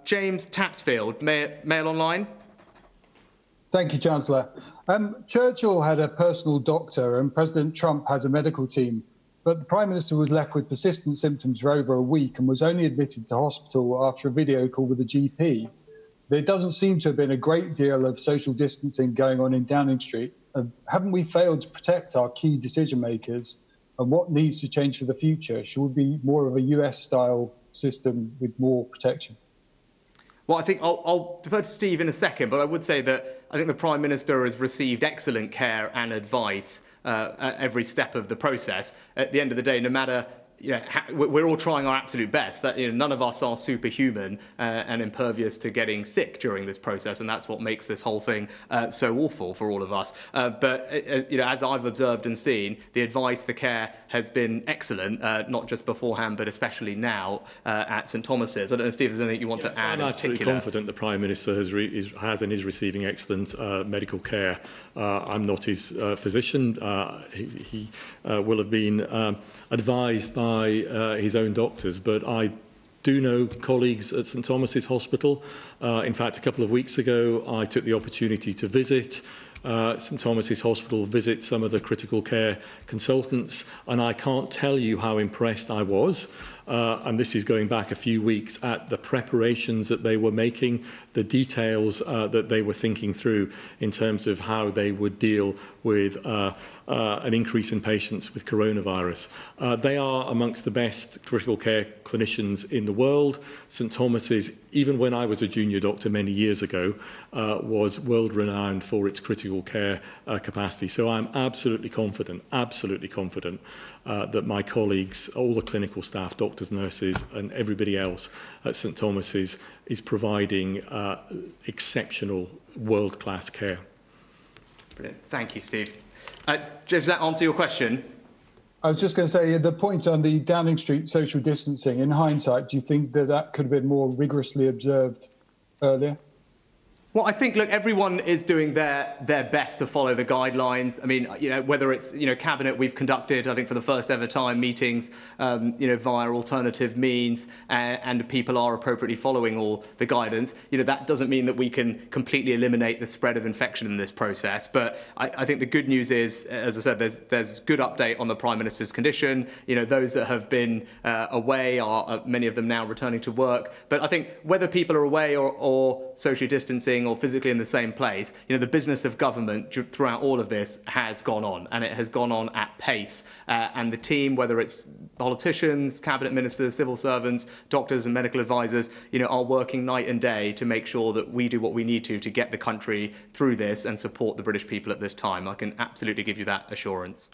James Tapsfield, Mail Online. Thank you, Chancellor. Churchill had a personal doctor and President Trump has a medical team, but the Prime Minister was left with persistent symptoms for over a week and was only admitted to hospital after a video call with a GP. There doesn't seem to have been a great deal of social distancing going on in Downing Street. Haven't we failed to protect our key decision makers? And what needs to change for the future? Should we be more of a US-style system with more protection? Well, I think I'll defer to Steve in a second, but I would say that I think the Prime Minister has received excellent care and advice at every step of the process. At the end of the day, no matter, we're all trying our absolute best. That none of us are superhuman and impervious to getting sick during this process, and that's what makes this whole thing so awful for all of us. But as I've observed and seen, the advice, the care has been excellent, not just beforehand, but especially now at St Thomas's. I don't know, Steve, is there anything you want to add? I'm absolutely confident the Prime Minister has and is receiving excellent medical care. I'm not his physician. He will have been advised by his own doctors, but I do know colleagues at St Thomas's Hospital. In fact, a couple of weeks ago, I took the opportunity to visit St Thomas's Hospital, visit some of the critical care consultants, and I can't tell you how impressed I was. And this is going back a few weeks, at the preparations that they were making, the details that they were thinking through in terms of how they would deal with an increase in patients with coronavirus. They are amongst the best critical care clinicians in the world. St Thomas's, even when I was a junior doctor many years ago, was world-renowned for its critical care capacity. So I'm absolutely confident that my colleagues, all the clinical staff, doctors, nurses, and everybody else at St Thomas's is providing exceptional, world-class care. Brilliant. Thank you, Steve. Does that answer your question? I was just going to say, the point on the Downing Street social distancing, in hindsight, do you think that that could have been more rigorously observed earlier? Well, I think, look, everyone is doing their best to follow the guidelines. I mean, whether it's, Cabinet, we've conducted, I think for the first ever time, meetings, via alternative means, and people are appropriately following all the guidance. That doesn't mean that we can completely eliminate the spread of infection in this process. But I think the good news is, as I said, there's good update on the Prime Minister's condition. Those that have been away are many of them now returning to work. But I think whether people are away or socially distancing or physically in the same place, the business of government throughout all of this has gone on, and it has gone on at pace. And the team, whether it's politicians, cabinet ministers, civil servants, doctors and medical advisors, are working night and day to make sure that we do what we need to get the country through this and support the British people at this time. I can absolutely give you that assurance.